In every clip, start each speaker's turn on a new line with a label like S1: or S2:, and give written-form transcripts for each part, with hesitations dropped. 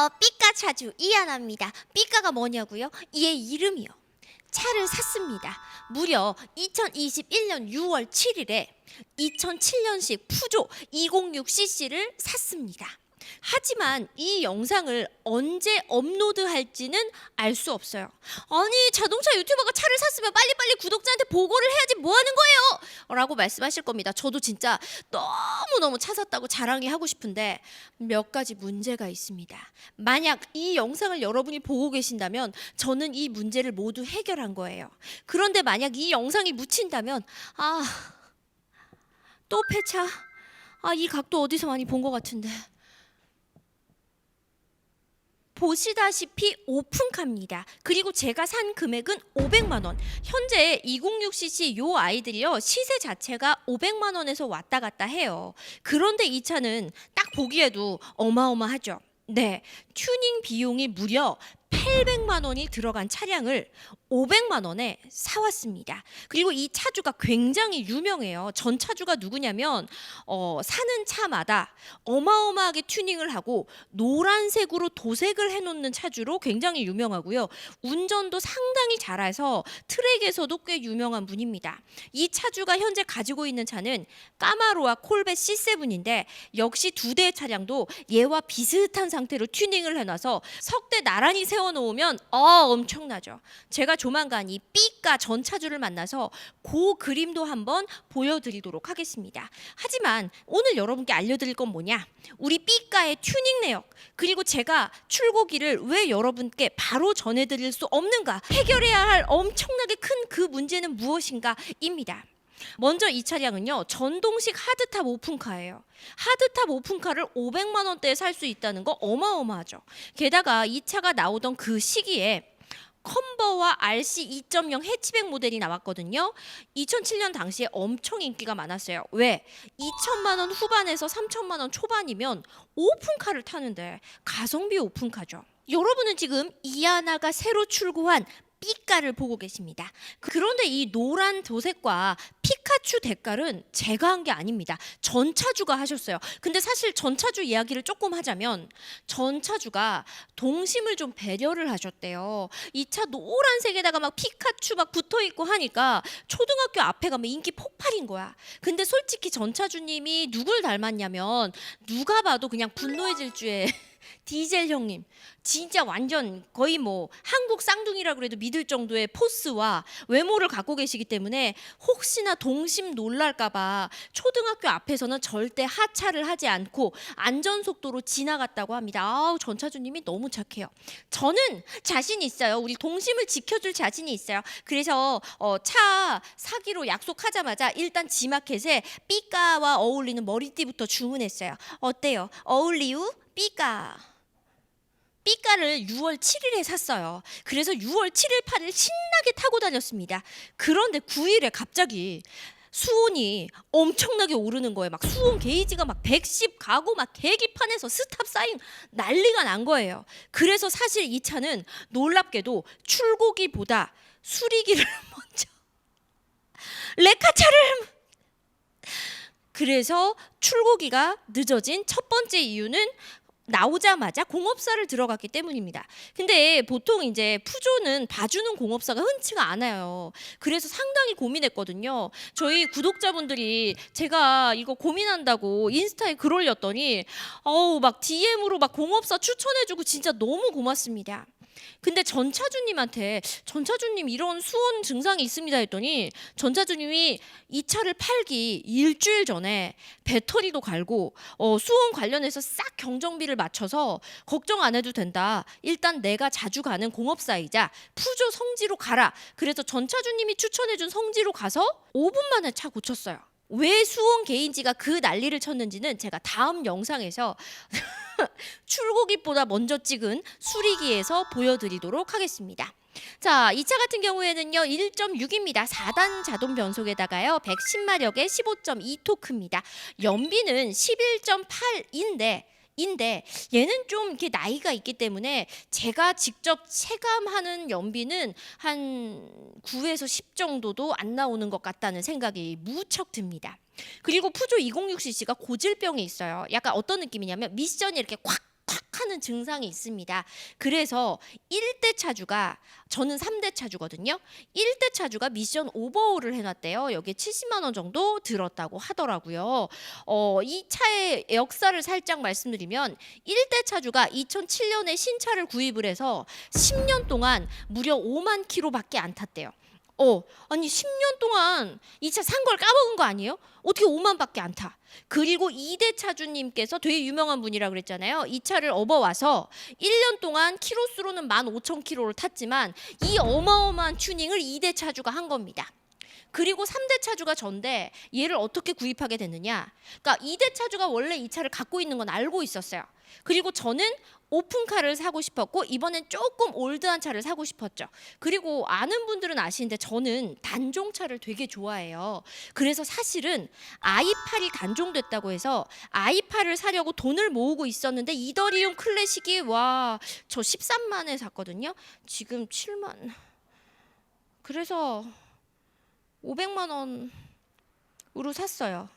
S1: 삐까 차주 이하나입니다. 삐까가 뭐냐고요? 얘 이름이요. 차를 샀습니다. 무려 2021년 6월 7일에 2007년식 푸조 206cc를 샀습니다. 하지만 이 영상을 언제 업로드할지는 알 수 없어요. 아니, 자동차 유튜버가 차를 샀으면 빨리빨리 구독자한테 보고를 해야지 뭐 하는 거예요? 라고 말씀하실 겁니다. 저도 진짜 너무너무 차 샀다고 자랑이 하고 싶은데 몇 가지 문제가 있습니다. 만약 이 영상을 여러분이 보고 계신다면 저는 이 문제를 모두 해결한 거예요. 그런데 만약 이 영상이 묻힌다면 또 폐차? 이 각도 어디서 많이 본 것 같은데. 보시다시피 오픈카입니다. 그리고 제가 산 금액은 500만 원. 현재 206cc 요 아이들이요, 시세 자체가 500만 원에서 왔다 갔다 해요. 그런데 이 차는 딱 보기에도 어마어마하죠. 네, 튜닝 비용이 무려 800만 원이 들어간 차량을 500만 원에 사왔습니다. 그리고 이 차주가 굉장히 유명해요. 전 차주가 누구냐면 사는 차마다 어마어마하게 튜닝을 하고 노란색으로 도색을 해놓는 차주로 굉장히 유명하고요. 운전도 상당히 잘해서 트랙에서도 꽤 유명한 분입니다. 이 차주가 현재 가지고 있는 차는 까마로와 콜벳 C7인데 역시 두 대의 차량도 얘와 비슷한 상태로 튜닝을 해놔서 석대 나란히 세워놓으면 엄청나죠. 제가 조만간 이 삐까 전차주를 만나서 그 그림도 한번 보여드리도록 하겠습니다. 하지만 오늘 여러분께 알려드릴 건 뭐냐? 우리 삐까의 튜닝 내역, 그리고 제가 출고기를 왜 여러분께 바로 전해드릴 수 없는가, 해결해야 할 엄청나게 큰 그 문제는 무엇인가 입니다. 먼저 이 차량은요, 전동식 하드탑 오픈카예요. 하드탑 오픈카를 500만 원대에 살 수 있다는 거 어마어마하죠. 게다가 이 차가 나오던 그 시기에 컨버와 RC 2.0 해치백 모델이 나왔거든요. 2007년 당시에 엄청 인기가 많았어요. 왜? 2천만 원 후반에서 3천만 원 초반이면 오픈카를 타는데 가성비 오픈카죠. 여러분은 지금 이하나가 새로 출고한 삐까를 보고 계십니다. 그런데 이 노란 도색과 피카츄 색깔은 제가 한 게 아닙니다. 전차주가 하셨어요. 근데 사실 전차주 이야기를 조금 하자면 전차주가 동심을 좀 배려를 하셨대요. 이 차 노란색에다가 막 피카츄 막 붙어있고 하니까 초등학교 앞에 가면 인기 폭발인 거야. 근데 솔직히 전차주님이 누굴 닮았냐면 누가 봐도 그냥 분노의 질주에 디젤 형님, 진짜 완전 거의 뭐 한국 쌍둥이라 그래도 믿을 정도의 포스와 외모를 갖고 계시기 때문에 혹시나 동심 놀랄까봐 초등학교 앞에서는 절대 하차를 하지 않고 안전속도로 지나갔다고 합니다. 전차주님이 너무 착해요. 저는 자신 있어요. 우리 동심을 지켜줄 자신이 있어요. 그래서 차 사기로 약속하자마자 일단 지마켓에 삐까와 어울리는 머리띠부터 주문했어요. 어때요? 어울리우? 삐까를 6월 7일에 샀어요. 그래서 6월 7일, 8일 신나게 타고 다녔습니다. 그런데 9일에 갑자기 수온이 엄청나게 오르는 거예요. 막 수온 게이지가 막 110 가고 막 계기판에서 스탑 사인 난리가 난 거예요. 그래서 사실 이 차는 놀랍게도 출고기보다 수리기를 먼저 레카차를 그래서 출고기가 늦어진 첫 번째 이유는 나오자마자 공업사를 들어갔기 때문입니다. 근데 보통 이제 푸조는 봐주는 공업사가 흔치가 않아요. 그래서 상당히 고민했거든요. 저희 구독자분들이 제가 이거 고민한다고 인스타에 글 올렸더니 막 DM으로 막 공업사 추천해주고 진짜 너무 고맙습니다. 근데 전차주님한테 전차주님 이런 수온 증상이 있습니다 했더니 전차주님이 이 차를 팔기 일주일 전에 배터리도 갈고 수온 관련해서 싹 경정비를 맞춰서 걱정 안 해도 된다. 일단 내가 자주 가는 공업사이자 푸조 성지로 가라. 그래서 전차주님이 추천해준 성지로 가서 5분 만에 차 고쳤어요. 왜 수온 게이지가 그 난리를 쳤는지는 제가 다음 영상에서 출고기보다 먼저 찍은 수리기에서 보여드리도록 하겠습니다. 자, 이 차 같은 경우에는요 1.6입니다. 4단 자동 변속에다가요 110마력의 15.2 토크입니다. 연비는 11.8인데 얘는 좀 이렇게 나이가 있기 때문에 제가 직접 체감하는 연비는 한 9에서 10 정도도 안 나오는 것 같다는 생각이 무척 듭니다. 그리고 푸조 206cc가 고질병이 있어요. 약간 어떤 느낌이냐면 미션이 이렇게 콱 탁 하는 증상이 있습니다. 그래서 1대 차주가 저는 3대 차주거든요. 1대 차주가 미션 오버홀을 해놨대요. 여기에 70만 원 정도 들었다고 하더라고요. 이 차의 역사를 살짝 말씀드리면 1대 차주가 2007년에 신차를 구입을 해서 10년 동안 무려 5만 킬로밖에 안 탔대요. 아니 10년 동안 이 차 산 걸 까먹은 거 아니에요? 어떻게 5만밖에 안 타? 그리고 2대 차주님께서 되게 유명한 분이라 그랬잖아요. 이 차를 업어와서 1년 동안 키로수로는 15,000km를 탔지만 이 어마어마한 튜닝을 2대 차주가 한 겁니다. 그리고 3대 차주가 전데 얘를 어떻게 구입하게 됐느냐? 그러니까 2대 차주가 원래 이 차를 갖고 있는 건 알고 있었어요. 그리고 저는 오픈카를 사고 싶었고 이번엔 조금 올드한 차를 사고 싶었죠. 그리고 아는 분들은 아시는데 저는 단종차를 되게 좋아해요. 그래서 사실은 i8이 단종됐다고 해서 i8을 사려고 돈을 모으고 있었는데 이더리움 클래식이 저 13만에 샀거든요. 지금 7만. 그래서 500만 원으로 샀어요.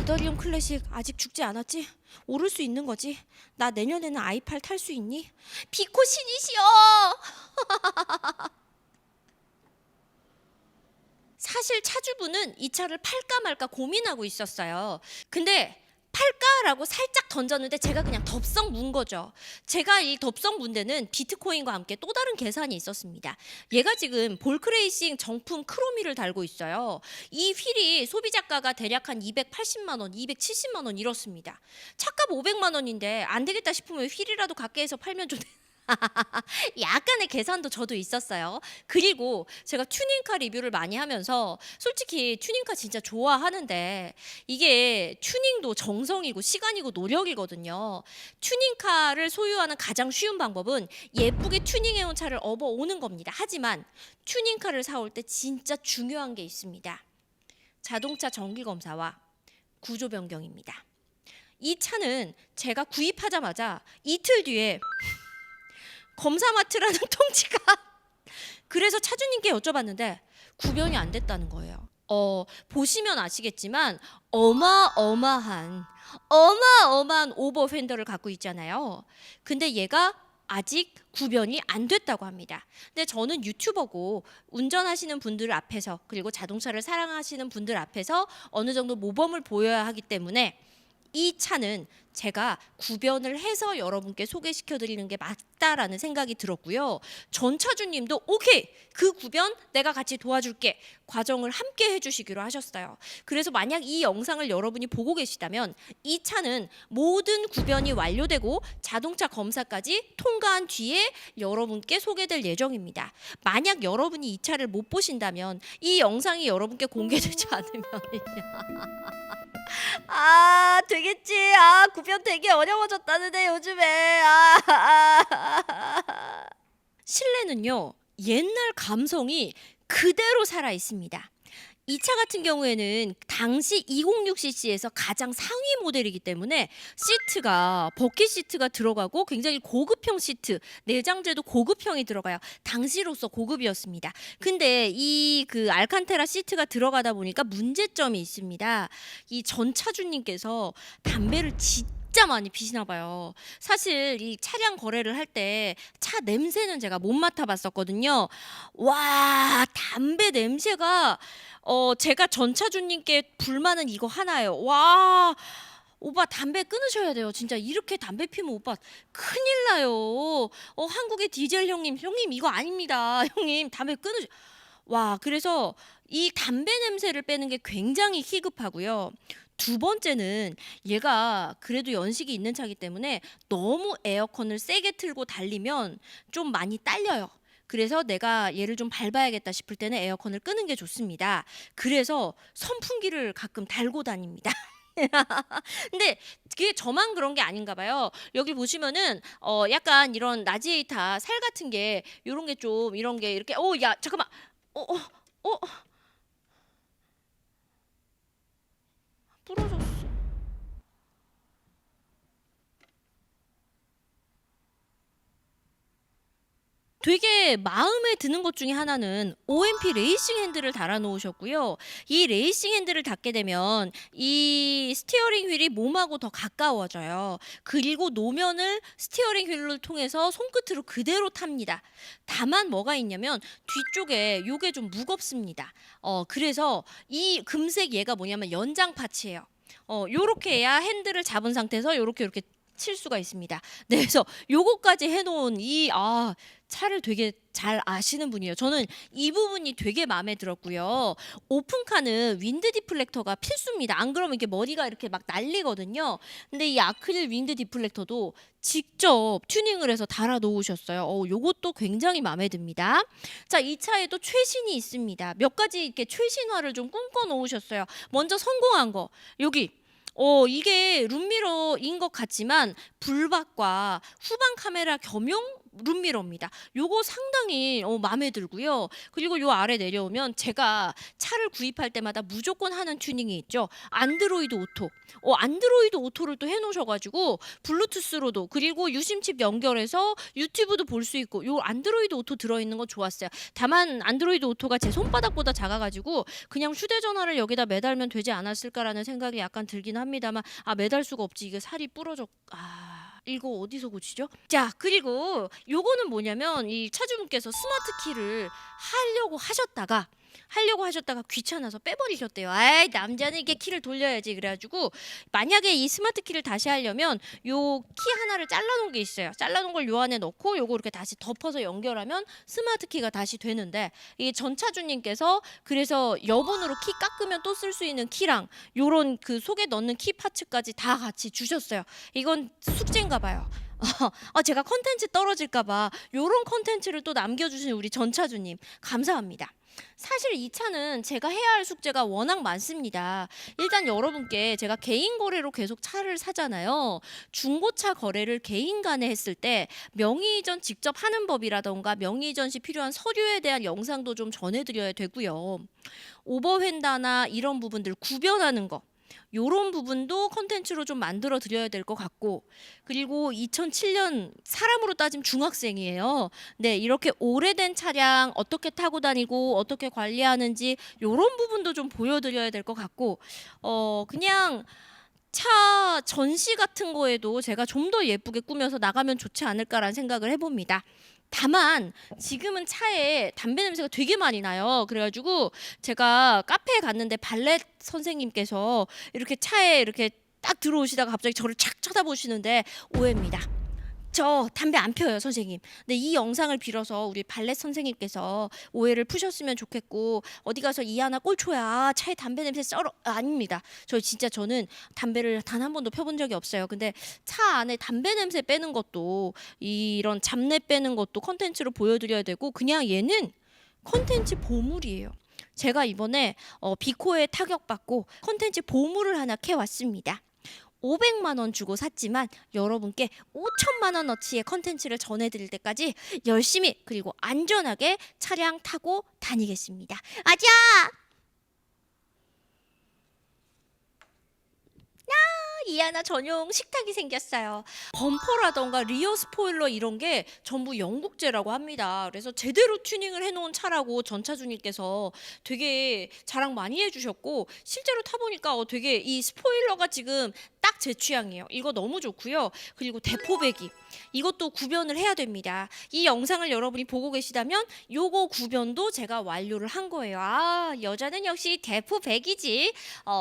S1: 이더리움 클래식 아직 죽지 않았지? 오를 수 있는 거지. 나 내년에는 i8 탈 수 있니? 비코 신이시여. 사실 차주분은 이 차를 팔까 말까 고민하고 있었어요. 근데 팔까라고 살짝 던졌는데 제가 그냥 덥석 문 거죠. 제가 이 덥석 문 데는 비트코인과 함께 또 다른 계산이 있었습니다. 얘가 지금 볼크레이싱 정품 크로미를 달고 있어요. 이 휠이 소비자가가 대략 한 280만 원, 270만 원 이렇습니다. 차값 500만 원인데 안 되겠다 싶으면 휠이라도 갖게 해서 팔면 좀 약간의 계산도 저도 있었어요. 그리고 제가 튜닝카 리뷰를 많이 하면서 솔직히 튜닝카 진짜 좋아하는데 이게 튜닝도 정성이고 시간이고 노력이거든요. 튜닝카를 소유하는 가장 쉬운 방법은 예쁘게 튜닝해온 차를 업어오는 겁니다. 하지만 튜닝카를 사올 때 진짜 중요한 게 있습니다. 자동차 정기검사와 구조 변경입니다. 이 차는 제가 구입하자마자 이틀 뒤에 검사마트라는 통지가 그래서 차주님께 여쭤봤는데 구변이 안 됐다는 거예요. 보시면 아시겠지만 어마어마한 오버 팬더를 갖고 있잖아요. 근데 얘가 아직 구변이 안 됐다고 합니다. 근데 저는 유튜버고 운전하시는 분들 앞에서 그리고 자동차를 사랑하시는 분들 앞에서 어느 정도 모범을 보여야 하기 때문에 이 차는 제가 구변을 해서 여러분께 소개시켜 드리는 게 맞다라는 생각이 들었고요. 전 차주님도 오케이, 그 구변 내가 같이 도와줄게, 과정을 함께 해주시기로 하셨어요. 그래서 만약 이 영상을 여러분이 보고 계시다면 이 차는 모든 구변이 완료되고 자동차 검사까지 통과한 뒤에 여러분께 소개될 예정입니다. 만약 여러분이 이 차를 못 보신다면 이 영상이 여러분께 공개되지 않으면 되겠지. 구변 되게 어려워졌다는데 요즘에. 실내는요, 옛날 감성이 그대로 살아 있습니다. 이 차 같은 경우에는 당시 206cc에서 가장 상위 모델이기 때문에 시트가 버킷 시트가 들어가고 굉장히 고급형 시트, 내장재도 고급형이 들어가요. 당시로서 고급이었습니다. 근데 이 알칸테라 시트가 들어가다 보니까 문제점이 있습니다. 이 전 차주님께서 담배를 진짜 많이 피시나 봐요. 사실 이 차량 거래를 할 때 차 냄새는 제가 못 맡아봤었거든요. 와, 담배 냄새가 제가 전 차주님께 불만은 이거 하나예요. 와, 오빠 담배 끊으셔야 돼요. 진짜 이렇게 담배 피면 오빠 큰일 나요. 한국의 디젤 형님 이거 아닙니다. 형님 담배 끊으셔. 와, 그래서 이 담배 냄새를 빼는 게 굉장히 희급하고요. 두 번째는 얘가 그래도 연식이 있는 차기 때문에 너무 에어컨을 세게 틀고 달리면 좀 많이 딸려요. 그래서 내가 얘를 좀 밟아야겠다 싶을 때는 에어컨을 끄는 게 좋습니다. 그래서 선풍기를 가끔 달고 다닙니다. 근데 그게 저만 그런 게 아닌가 봐요. 여기 보시면은 약간 이런 라지에이터 살 같은 게 이런 게 좀 이런 게 이렇게 야 잠깐만 부러졌어. 되게 마음에 드는 것 중에 하나는 OMP 레이싱 핸들을 달아 놓으셨고요. 이 레이싱 핸들을 닫게 되면 이 스티어링 휠이 몸하고 더 가까워져요. 그리고 노면을 스티어링 휠을 통해서 손끝으로 그대로 탑니다. 다만 뭐가 있냐면 뒤쪽에 요게 좀 무겁습니다. 그래서 이 금색 얘가 뭐냐면 연장 파츠예요. 요렇게 해야 핸들을 잡은 상태에서 요렇게 칠 수가 있습니다. 네, 그래서 요거까지 해놓은 차를 되게 잘 아시는 분이에요. 저는 이 부분이 되게 마음에 들었고요. 오픈카는 윈드 디플렉터가 필수입니다. 안 그러면 이게 머리가 이렇게 막 날리거든요. 근데 이 아크릴 윈드 디플렉터도 직접 튜닝을 해서 달아 놓으셨어요. 요것도 굉장히 마음에 듭니다. 자, 이 차에도 최신이 있습니다. 몇 가지 이렇게 최신화를 좀 꿈꿔 놓으셨어요. 먼저 성공한 거 여기. 이게 룸미러인 것 같지만 불박과 후방 카메라 겸용 룸미러입니다. 요거 상당히 마음에 들고요. 그리고 요 아래 내려오면 제가 차를 구입할 때마다 무조건 하는 튜닝이 있죠. 안드로이드 오토. 안드로이드 오토를 또 해놓으셔가지고 블루투스로도 그리고 유심칩 연결해서 유튜브도 볼 수 있고 요 안드로이드 오토 들어있는 거 좋았어요. 다만 안드로이드 오토가 제 손바닥보다 작아가지고 그냥 휴대전화를 여기다 매달면 되지 않았을까라는 생각이 약간 들긴 합니다만 매달 수가 없지. 이게 살이 부러져. 이거 어디서 고치죠? 자, 그리고 요거는 뭐냐면 이 차주분께서 스마트 키를 하려고 하셨다가 귀찮아서 빼버리셨대요. 남자는 이게 키를 돌려야지. 그래가지고 만약에 이 스마트 키를 다시 하려면 요 키 하나를 잘라놓은 게 있어요. 잘라놓은 걸 요 안에 넣고 요거 이렇게 다시 덮어서 연결하면 스마트 키가 다시 되는데 이 전차주님께서 그래서 여분으로 키 깎으면 또 쓸 수 있는 키랑 요런 그 속에 넣는 키 파츠까지 다 같이 주셨어요. 이건 숙제인가 봐요. 제가 컨텐츠 떨어질까봐 요런 컨텐츠를 또 남겨주신 우리 전차주님 감사합니다. 사실 이 차는 제가 해야 할 숙제가 워낙 많습니다. 일단 여러분께 제가 개인 거래로 계속 차를 사잖아요. 중고차 거래를 개인 간에 했을 때 명의 이전 직접 하는 법이라던가 명의 이전 시 필요한 서류에 대한 영상도 좀 전해드려야 되고요. 오버핸다나 이런 부분들 구별하는 거 요런 부분도 컨텐츠로 좀 만들어 드려야 될 것 같고, 그리고 2007년 사람으로 따지면 중학생이에요. 네, 이렇게 오래된 차량 어떻게 타고 다니고 어떻게 관리하는지 요런 부분도 좀 보여드려야 될 것 같고, 그냥 차 전시 같은 거에도 제가 좀 더 예쁘게 꾸며서 나가면 좋지 않을까라는 생각을 해봅니다. 다만 지금은 차에 담배 냄새가 되게 많이 나요. 그래가지고 제가 카페에 갔는데 발렛 선생님께서 이렇게 차에 이렇게 딱 들어오시다가 갑자기 저를 착 쳐다보시는데 오해입니다. 저 담배 안 펴요, 선생님. 근데 이 영상을 빌어서 우리 발렛 선생님께서 오해를 푸셨으면 좋겠고, 어디 가서 이하나 꼴초야 차에 담배 냄새 쩔어. 아닙니다. 저는 담배를 단 한 번도 펴본 적이 없어요. 근데 차 안에 담배 냄새 빼는 것도 이런 잡내 빼는 것도 컨텐츠로 보여드려야 되고, 그냥 얘는 컨텐츠 보물이에요. 제가 이번에 비코에 타격받고 컨텐츠 보물을 하나 캐왔습니다. 500만 원 주고 샀지만 여러분께 5천만 원어치의 컨텐츠를 전해드릴 때까지 열심히 그리고 안전하게 차량 타고 다니겠습니다. 아자! 이하나 전용 식탁이 생겼어요. 범퍼라던가 리어 스포일러 이런 게 전부 영국제라고 합니다. 그래서 제대로 튜닝을 해놓은 차라고 전차주님께서 되게 자랑 많이 해주셨고, 실제로 타보니까 되게 이 스포일러가 지금 딱 제 취향이에요. 이거 너무 좋고요. 그리고 대포배기 이것도 구변을 해야 됩니다. 이 영상을 여러분이 보고 계시다면 요거 구변도 제가 완료를 한 거예요. 여자는 역시 대포배기지.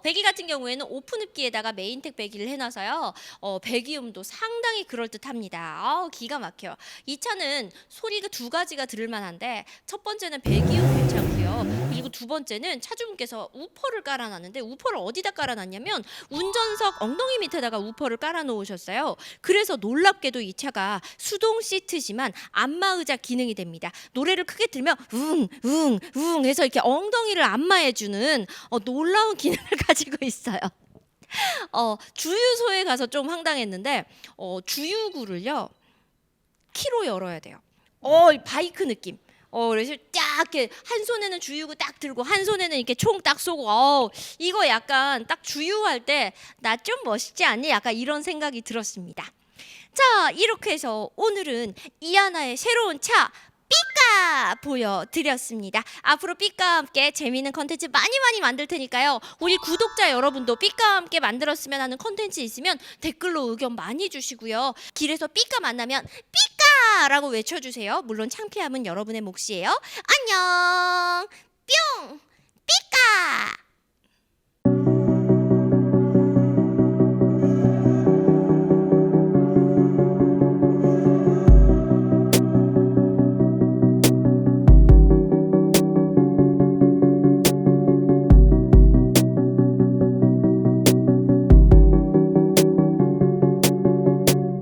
S1: 배기 같은 경우에는 오픈흡기에다가 메인텍 배기를 해놔서요. 배기음도 상당히 그럴듯합니다. 기가 막혀요. 이 차는 소리가 두 가지가 들을 만한데, 첫 번째는 배기음 괜찮고요. 그리고 두 번째는 차주분께서 우퍼를 깔아놨는데, 우퍼를 어디다 깔아놨냐면 운전석 엉덩이 밑에다가 우퍼를 깔아놓으셨어요. 그래서 놀랍게도 이 차가 수동 시트지만 안마의자 기능이 됩니다. 노래를 크게 들면 웅웅웅 해서 이렇게 엉덩이를 안마해주는 놀라운 기능을 가지고 있어요. 주유소에 가서 좀 황당했는데 주유구를요 키로 열어야 돼요. 바이크 느낌. 그래서 딱 이렇게 한 손에는 주유구 딱 들고 한 손에는 이렇게 총 딱 쏘고 이거 약간 딱 주유할 때 나 좀 멋있지 않니? 약간 이런 생각이 들었습니다. 자, 이렇게 해서 오늘은 이하나의 새로운 차 삐까 보여드렸습니다. 앞으로 삐까와 함께 재미있는 컨텐츠 많이 만들 테니까요. 우리 구독자 여러분도 삐까와 함께 만들었으면 하는 컨텐츠 있으면 댓글로 의견 많이 주시고요. 길에서 삐까 만나면 삐까라고 외쳐주세요. 물론 창피함은 여러분의 몫이에요. 안녕.